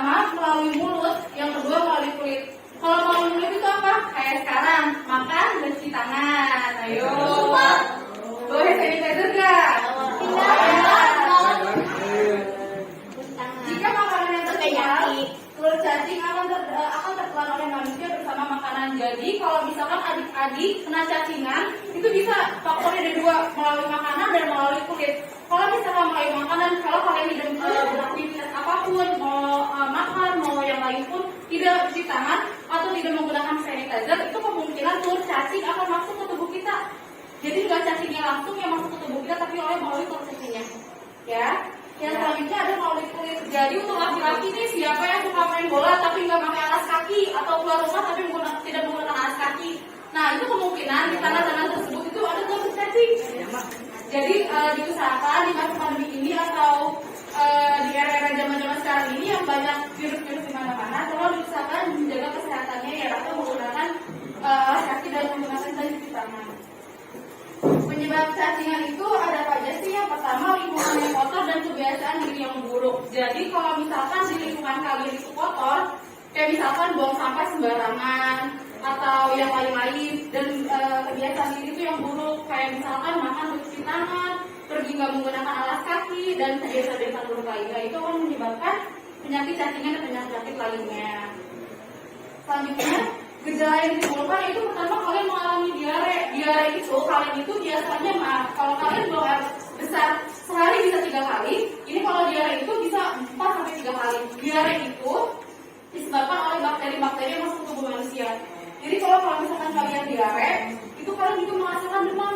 pertama melalui mulut, yang kedua melalui kulit. Kalau melalui mulut itu apa? Kayak sekarang, makan dan cuci tangan. Ayo. Boleh sanitizer gak? Jika makanan yang tercemar, telur cacing akan tertelan oleh manusia bersama makanan. Jadi kalau misalkan adik-adik kena cacingan, itu bisa faktornya ada dua, melalui makanan dan melalui kulit. Kalau misalkan melalui makanan, kalau kalian tidak beraktivitas apapun, mau makan, mau yang lain pun tidak cuci tangan atau tidak menggunakan sanitizer, itu kemungkinan telur cacing akan masuk ke tubuh kita. Jadi nggak cacingnya langsung yang masuk ke tubuh kita, tapi melalui telur cacingnya. Ya. Yang selanjutnya ada melalui kulit. Jadi untuk laki-laki nih, siapa yang suka main bola tapi nggak pakai alas kaki, atau keluar rumah tapi tidak menggunakan alas kaki. Nah itu kemungkinan di tanah-tanah tersebut itu ada telur cacing. Jadi diusahakan di masa pandemi ini atau di era-era zaman-zaman sekarang ini yang banyak virus-virus di mana-mana, tolong diusahakan menjaga kesehatannya ya, atau menggunakan alas kaki dan menggunakan cuci tangan. Penyebab cacingan itu ada apa aja sih? Yang pertama, lingkungan yang kotor dan kebiasaan diri yang buruk. Jadi kalau misalkan di lingkungan kalian itu kotor, kayak misalkan buang sampah sembarangan atau yang lain-lain, dan kebiasaan diri itu yang buruk, kayak misalkan makan cuci tangan, pergi nggak menggunakan alas kaki, dan kebiasaan buruk lainnya, itu akan menyebabkan penyakit cacingan dan penyakit lainnya. Selanjutnya, gejala yang ditimbulkan itu pertama kalian mengalami diare. Diare itu kalian itu biasanya kalau kalian buang air besar sehari bisa 3 kali. Ini kalau diare itu bisa 4 sampai 3 kali. Diare itu disebabkan oleh bakteri-bakteri yang masuk ke tubuh manusia. Jadi kalau misalkan kalian diare, itu kalian juga menghasilkan demam.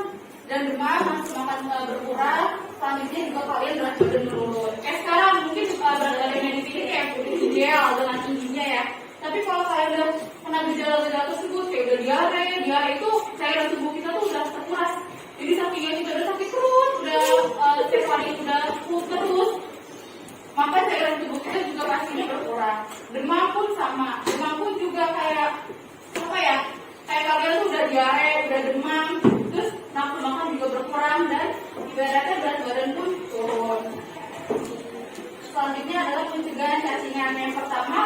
Dan demam akan berkurang. Selanjutnya juga kalian berat badan menurun. Sekarang mungkin berat badannya di sini kayak ideal dengan tingginya ya. Tapi kalau kalian udah kena gejala-gejala tersebut, kayak udah diare itu cairan tubuh kita tuh udah terkuras. Jadi saking kita udah sakit perut, udah setiap hari udah kuat terus, maka cairan tubuh kita juga pastinya berkurang. Demam pun sama, demam pun juga kayak apa ya? Kayak kalian tuh udah diare, udah demam, terus nafsu makan juga berkurang dan ibaratnya berat badan pun turun. Selanjutnya adalah pencegahan cacingan. Yang pertama,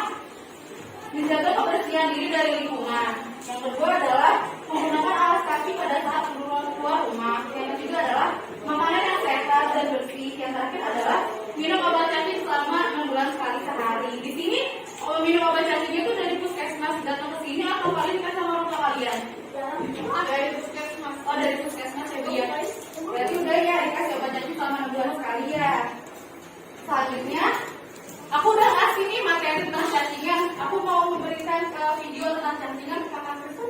menjaga kebersihan diri dari lingkungan. Yang kedua adalah menggunakan alas kaki pada saat keluar rumah. Yang ketiga adalah makanan yang sehat dan bersih. Yang terakhir adalah minum obat cacing selama 6 bulan sekali sehari. Di sini minum obat cacing itu dari puskesmas, datang ke sini atau kalian dikasih sama orang tua kalian? Dari puskesmas. Oh, dari puskesmas ya dia. Berarti udah ya dikasih obat cacing selama 6 bulan sekali ya. Selanjutnya, aku udah ngasih nih materi tentang cacingan. Aku mau memberikan video tentang cacingan ke kakak itu.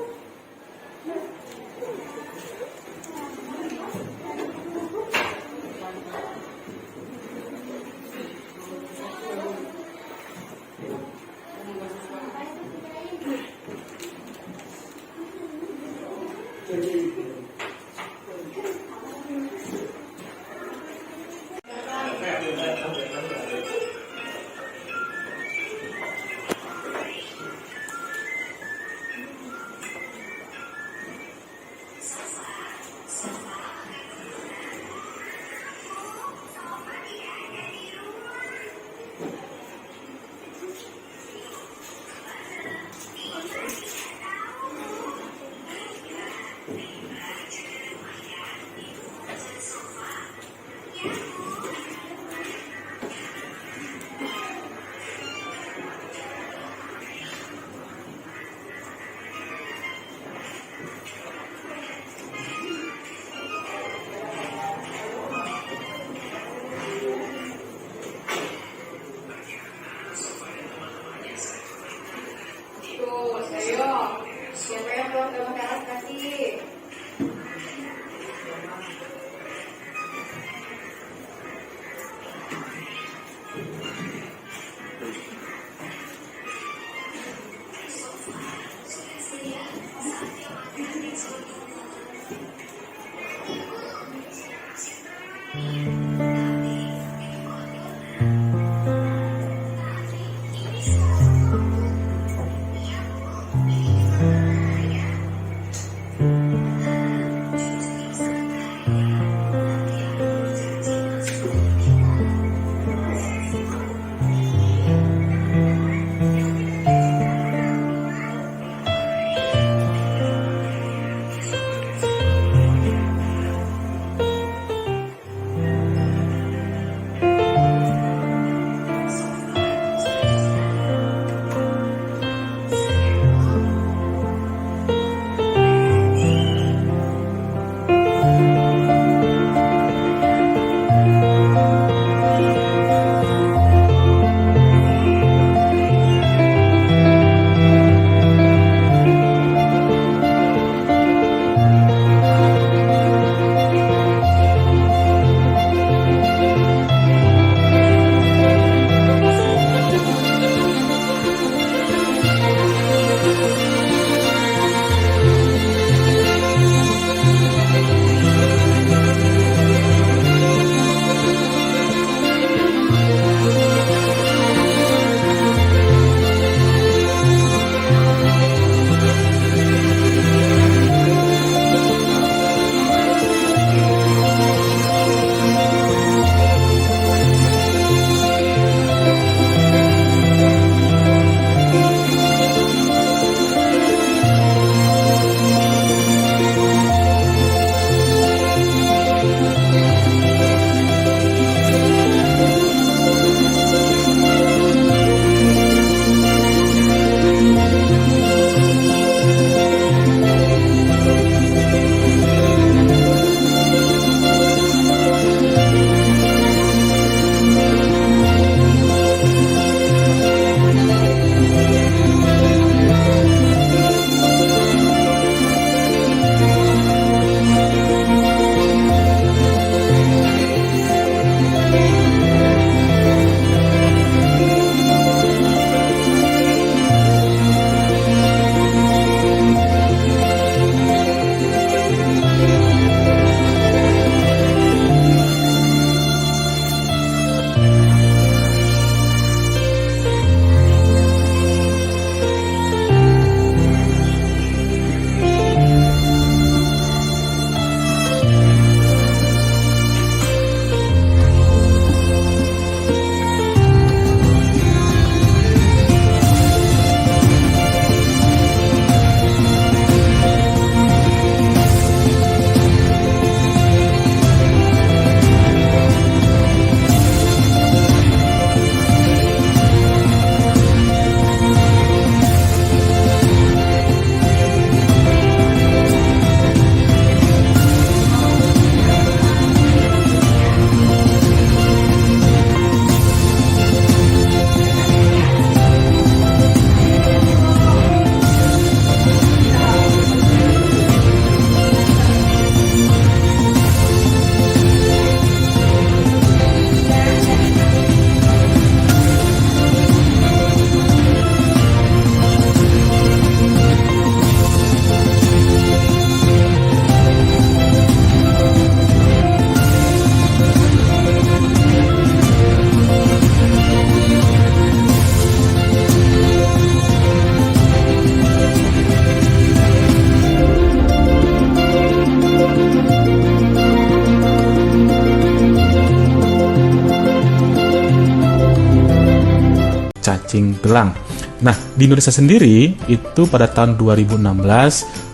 cacing gelang. Nah, di Indonesia sendiri itu pada tahun 2016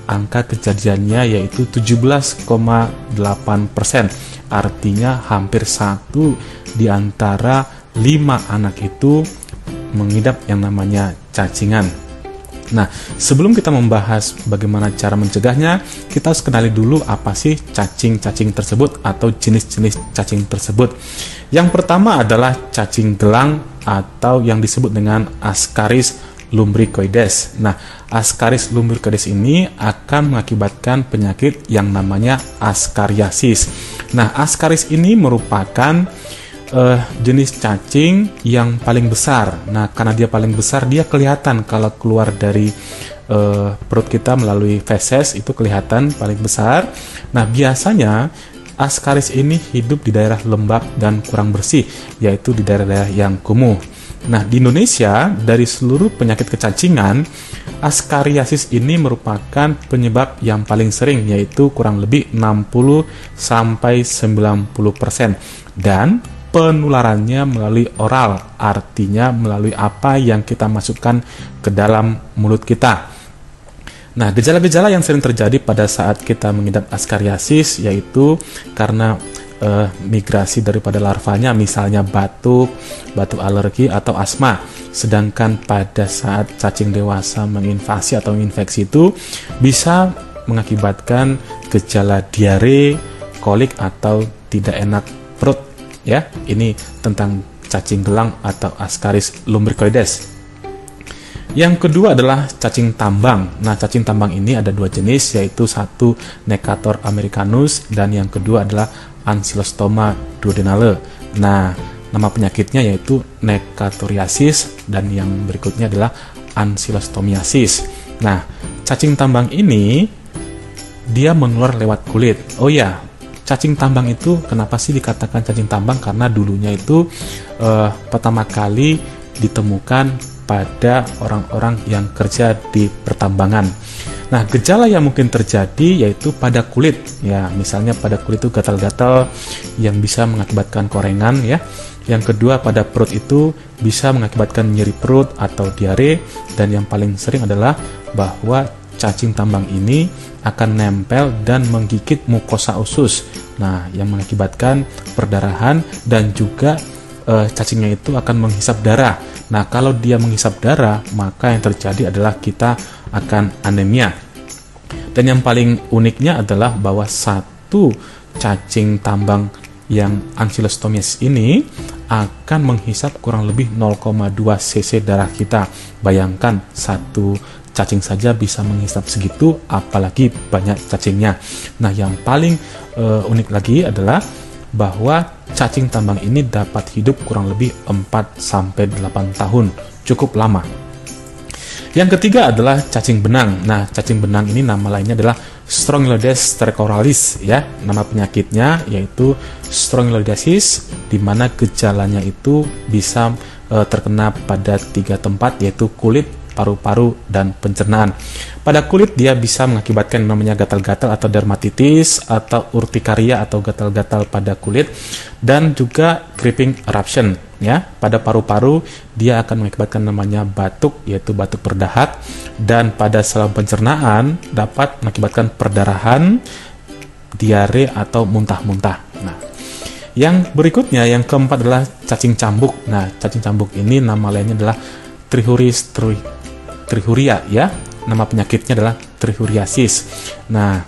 angka kejadiannya yaitu 17,8%. Artinya hampir 1 di antara 5 anak itu mengidap yang namanya cacingan. Nah, sebelum kita membahas bagaimana cara mencegahnya, kita harus kenali dulu apa sih cacing-cacing tersebut atau jenis-jenis cacing tersebut. Yang pertama adalah cacing gelang atau yang disebut dengan Ascaris lumbricoides. Nah, Ascaris lumbricoides ini akan mengakibatkan penyakit yang namanya askariasis. Nah, Ascaris ini merupakan jenis cacing yang paling besar. Nah, karena dia paling besar, dia kelihatan kalau keluar dari perut kita melalui feses, itu kelihatan paling besar. Nah, biasanya Ascaris ini hidup di daerah lembab dan kurang bersih, yaitu di daerah-daerah yang kumuh. Nah, di Indonesia, dari seluruh penyakit kecacingan, askariasis ini merupakan penyebab yang paling sering, yaitu kurang lebih 60-90%. Dan penularannya melalui oral, artinya melalui apa yang kita masukkan ke dalam mulut kita. Nah, gejala-gejala yang sering terjadi pada saat kita mengidap askariasis yaitu karena migrasi daripada larvanya, misalnya batuk alergi atau asma. Sedangkan pada saat cacing dewasa menginvasi atau menginfeksi itu bisa mengakibatkan gejala diare, kolik atau tidak enak perut. Ya, ini tentang cacing gelang atau Ascaris lumbricoides. Yang kedua adalah cacing tambang. Nah, cacing tambang ini ada 2 jenis, yaitu satu Necator americanus dan yang kedua adalah Ancylostoma duodenale. Nah, nama penyakitnya yaitu Necatoriasis dan yang berikutnya adalah Ancylostomiasis. Nah, cacing tambang ini dia menular lewat kulit. Oh ya, cacing tambang itu kenapa sih dikatakan cacing tambang? Karena dulunya itu pertama kali ditemukan pada orang-orang yang kerja di pertambangan. Nah, gejala yang mungkin terjadi yaitu pada kulit. Ya, misalnya pada kulit itu gatal-gatal yang bisa mengakibatkan korengan ya. Yang kedua, pada perut itu bisa mengakibatkan nyeri perut atau diare, dan yang paling sering adalah bahwa cacing tambang ini akan nempel dan menggigit mukosa usus. Nah, yang mengakibatkan perdarahan dan juga cacingnya itu akan menghisap darah. Nah, kalau dia menghisap darah, maka yang terjadi adalah kita akan anemia. Dan yang paling uniknya adalah bahwa satu cacing tambang yang Ancylostomiasis ini akan menghisap kurang lebih 0,2 cc darah kita. Bayangkan satu cacing saja bisa menghisap segitu, apalagi banyak cacingnya. Nah, yang paling unik lagi adalah bahwa cacing tambang ini dapat hidup kurang lebih 4-8 tahun, cukup lama. Yang ketiga adalah cacing benang. Nah, cacing benang ini nama lainnya adalah Strongyloides stercoralis ya. Nama penyakitnya yaitu strongyloidiasis, di mana gejalanya itu bisa terkena pada 3 tempat, yaitu kulit, paru-paru, dan pencernaan. Pada kulit dia bisa mengakibatkan namanya gatal-gatal atau dermatitis atau urtikaria atau gatal-gatal pada kulit, dan juga creeping eruption ya. Pada paru-paru dia akan mengakibatkan namanya batuk, yaitu batuk berdahak, dan pada saluran pencernaan dapat mengakibatkan perdarahan, diare atau muntah-muntah. Nah, yang berikutnya yang keempat adalah cacing cambuk. Nah, cacing cambuk ini nama lainnya adalah Trichuria ya. Nama penyakitnya adalah trichuriasis. Nah,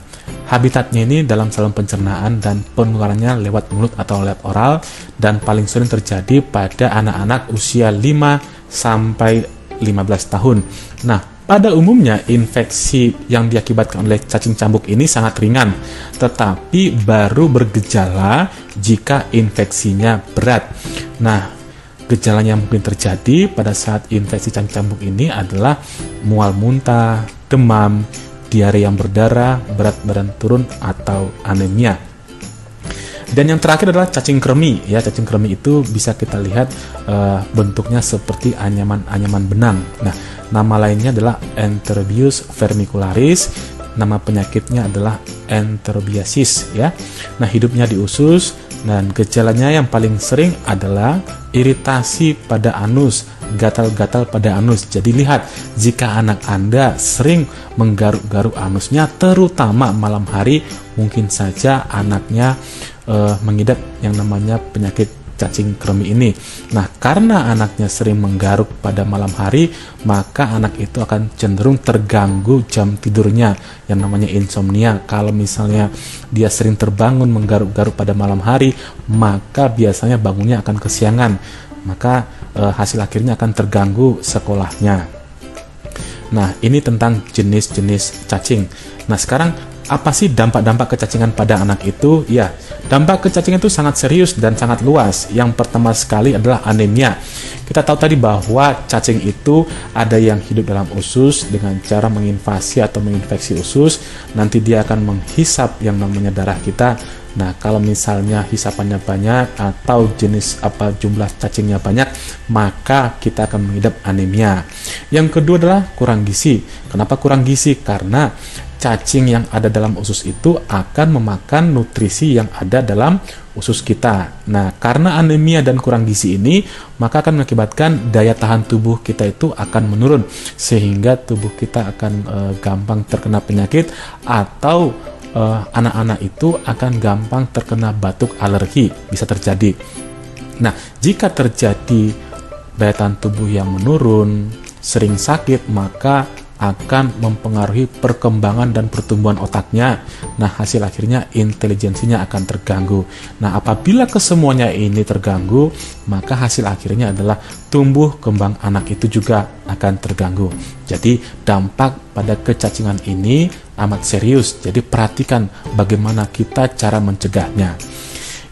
habitatnya ini dalam saluran pencernaan dan penularannya lewat mulut atau lewat oral, dan paling sering terjadi pada anak-anak usia 5 sampai 15 tahun. Nah, pada umumnya infeksi yang diakibatkan oleh cacing cambuk ini sangat ringan, tetapi baru bergejala jika infeksinya berat. Nah, gejalanya yang mungkin terjadi pada saat infeksi cacing cambuk ini adalah mual muntah, demam, diare yang berdarah, berat badan turun, atau anemia. Dan yang terakhir adalah cacing kremi. Ya, cacing kremi itu bisa kita lihat bentuknya seperti anyaman-anyaman benang. Nah, nama lainnya adalah Enterobius vermicularis. Nama penyakitnya adalah enterobiasis ya. Nah, hidupnya di usus, Dan gejalanya yang paling sering adalah iritasi pada anus, gatal-gatal pada anus. Jadi lihat, jika anak Anda sering menggaruk-garuk anusnya, terutama malam hari, mungkin saja anaknya mengidap yang namanya penyakit cacing kremi ini. Nah, karena anaknya sering menggaruk pada malam hari, maka anak itu akan cenderung terganggu jam tidurnya, yang namanya insomnia. Kalau misalnya dia sering terbangun menggaruk-garuk pada malam hari, maka biasanya bangunnya akan kesiangan, maka hasil akhirnya akan terganggu sekolahnya. Nah, ini tentang jenis-jenis cacing. Nah, sekarang apa sih dampak-dampak kecacingan pada anak itu? Ya, dampak kecacingan itu sangat serius dan sangat luas. Yang pertama sekali adalah anemia. Kita tahu tadi bahwa cacing itu ada yang hidup dalam usus dengan cara menginvasi atau menginfeksi usus. Nanti dia akan menghisap yang namanya darah kita. Nah, kalau misalnya hisapannya banyak atau jumlah cacingnya banyak, maka kita akan mengidap anemia. Yang kedua adalah kurang gizi. Kenapa kurang gizi? Karena cacing yang ada dalam usus itu akan memakan nutrisi yang ada dalam usus kita. Nah, karena anemia dan kurang gizi ini, maka akan mengakibatkan daya tahan tubuh kita itu akan menurun, sehingga tubuh kita akan gampang terkena penyakit, atau anak-anak itu akan gampang terkena batuk alergi, bisa terjadi. Nah, jika terjadi daya tahan tubuh yang menurun, sering sakit, maka akan mempengaruhi perkembangan dan pertumbuhan otaknya. Nah, hasil akhirnya intelijensinya akan terganggu. Nah, apabila kesemuanya ini terganggu, maka hasil akhirnya adalah tumbuh kembang anak itu juga akan terganggu. Jadi, dampak pada kecacingan ini amat serius. Jadi, perhatikan bagaimana kita cara mencegahnya.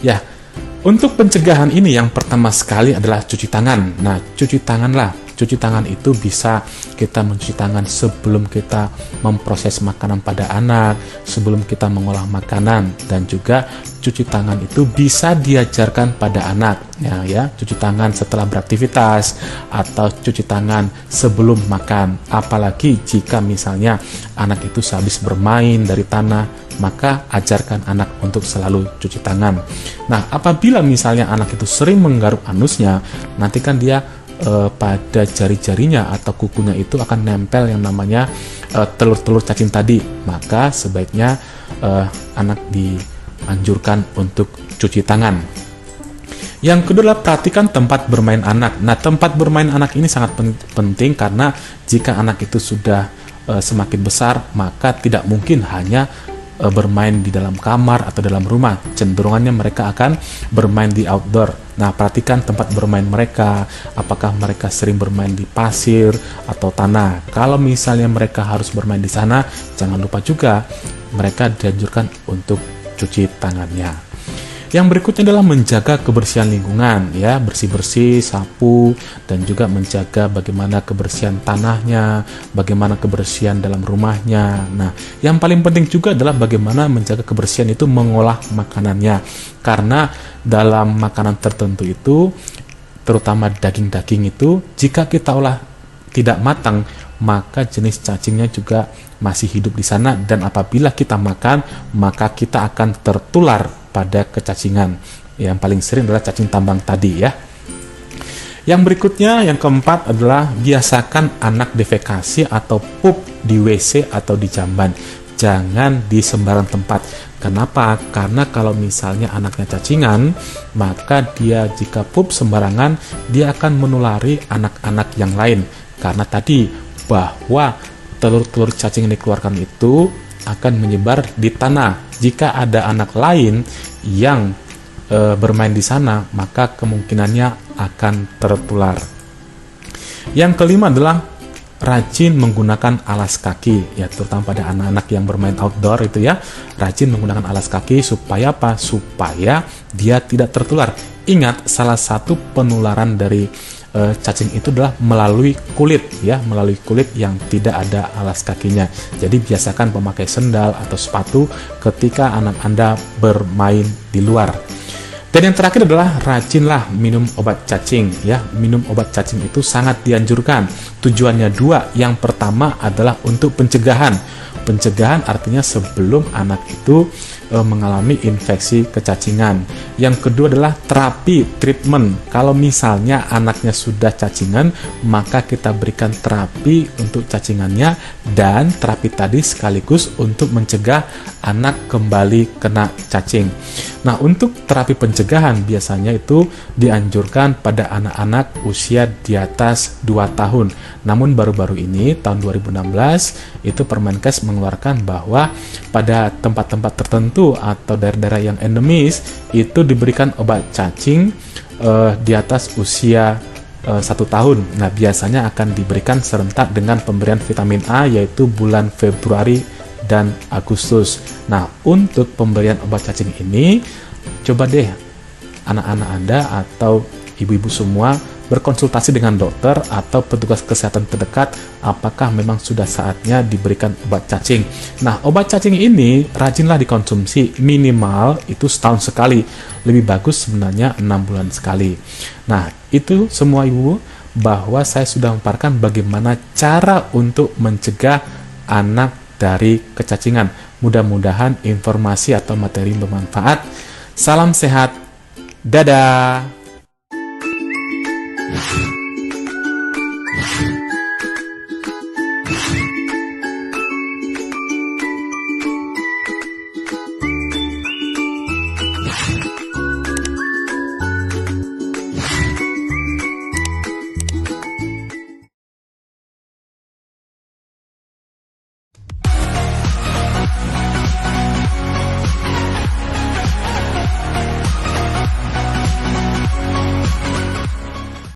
Ya, untuk pencegahan ini yang pertama sekali adalah cuci tangan. Nah, cuci tanganlah. Cuci tangan itu bisa kita mencuci tangan sebelum kita memproses makanan pada anak, sebelum kita mengolah makanan, dan juga cuci tangan itu bisa diajarkan pada anak. Ya, cuci tangan setelah beraktivitas atau cuci tangan sebelum makan. Apalagi jika misalnya anak itu sehabis bermain dari tanah, maka ajarkan anak untuk selalu cuci tangan. Nah, apabila misalnya anak itu sering menggaruk anusnya, nanti kan dia pada jari-jarinya atau kukunya itu akan nempel yang namanya telur-telur cacing tadi. Maka sebaiknya anak dianjurkan untuk cuci tangan. Yang kedua adalah perhatikan tempat bermain anak. Nah, tempat bermain anak ini sangat penting, karena jika anak itu sudah semakin besar, maka tidak mungkin hanya bermain di dalam kamar atau dalam rumah. Cenderungannya mereka akan bermain di outdoor. Nah, perhatikan tempat bermain mereka, apakah mereka sering bermain di pasir atau tanah. Kalau misalnya mereka harus bermain di sana, jangan lupa juga mereka dianjurkan untuk cuci tangannya. Yang berikutnya adalah menjaga kebersihan lingkungan, ya, bersih-bersih, sapu, dan juga menjaga bagaimana kebersihan tanahnya, bagaimana kebersihan dalam rumahnya. Nah, yang paling penting juga adalah bagaimana menjaga kebersihan itu mengolah makanannya. Karena dalam makanan tertentu itu, terutama daging-daging itu, jika kita olah tidak matang, maka jenis cacingnya juga masih hidup di sana, dan apabila kita makan, maka kita akan tertular pada kecacingan. Yang paling sering adalah cacing tambang tadi, ya. Yang berikutnya, yang keempat adalah biasakan anak defekasi atau pup di WC atau di jamban. Jangan di sembarang tempat. Kenapa? Karena kalau misalnya anaknya cacingan, maka dia jika pup sembarangan, dia akan menulari anak-anak yang lain. Karena tadi bahwa telur-telur cacing yang dikeluarkan itu akan menyebar di tanah. Jika ada anak lain yang bermain di sana, maka kemungkinannya akan tertular. Yang kelima adalah rajin menggunakan alas kaki, ya, terutama pada anak-anak yang bermain outdoor itu, ya. Rajin menggunakan alas kaki supaya apa? Supaya dia tidak tertular. Ingat, salah satu penularan dari cacing itu adalah melalui kulit, ya, melalui kulit yang tidak ada alas kakinya. Jadi biasakan memakai sendal atau sepatu ketika anak Anda bermain di luar. Dan yang terakhir adalah rajinlah minum obat cacing, ya. Minum obat cacing itu sangat dianjurkan. Tujuannya dua. Yang pertama adalah untuk pencegahan. Pencegahan artinya sebelum anak itu mengalami infeksi kecacingan. Yang kedua adalah terapi, treatment. Kalau misalnya anaknya sudah cacingan, maka kita berikan terapi untuk cacingannya, dan terapi tadi sekaligus untuk mencegah anak kembali kena cacing. Nah, untuk terapi pencegahan biasanya itu dianjurkan pada anak-anak usia di atas 2 tahun. Namun baru-baru ini tahun 2016 itu Permenkes mengeluarkan bahwa pada tempat-tempat tertentu atau daerah-daerah yang endemis itu diberikan obat cacing di atas usia 1 tahun. Nah, biasanya akan diberikan serentak dengan pemberian vitamin A, yaitu bulan Februari dan Agustus. Nah, untuk pemberian obat cacing ini, coba deh anak-anak Anda atau ibu-ibu semua berkonsultasi dengan dokter atau petugas kesehatan terdekat apakah memang sudah saatnya diberikan obat cacing. Nah, obat cacing ini rajinlah dikonsumsi, minimal itu setahun sekali. Lebih bagus sebenarnya 6 bulan sekali. Nah, itu semua ibu, bahwa saya sudah memaparkan bagaimana cara untuk mencegah anak dari kecacingan. Mudah-mudahan informasi atau materi bermanfaat. Salam sehat. Dadah.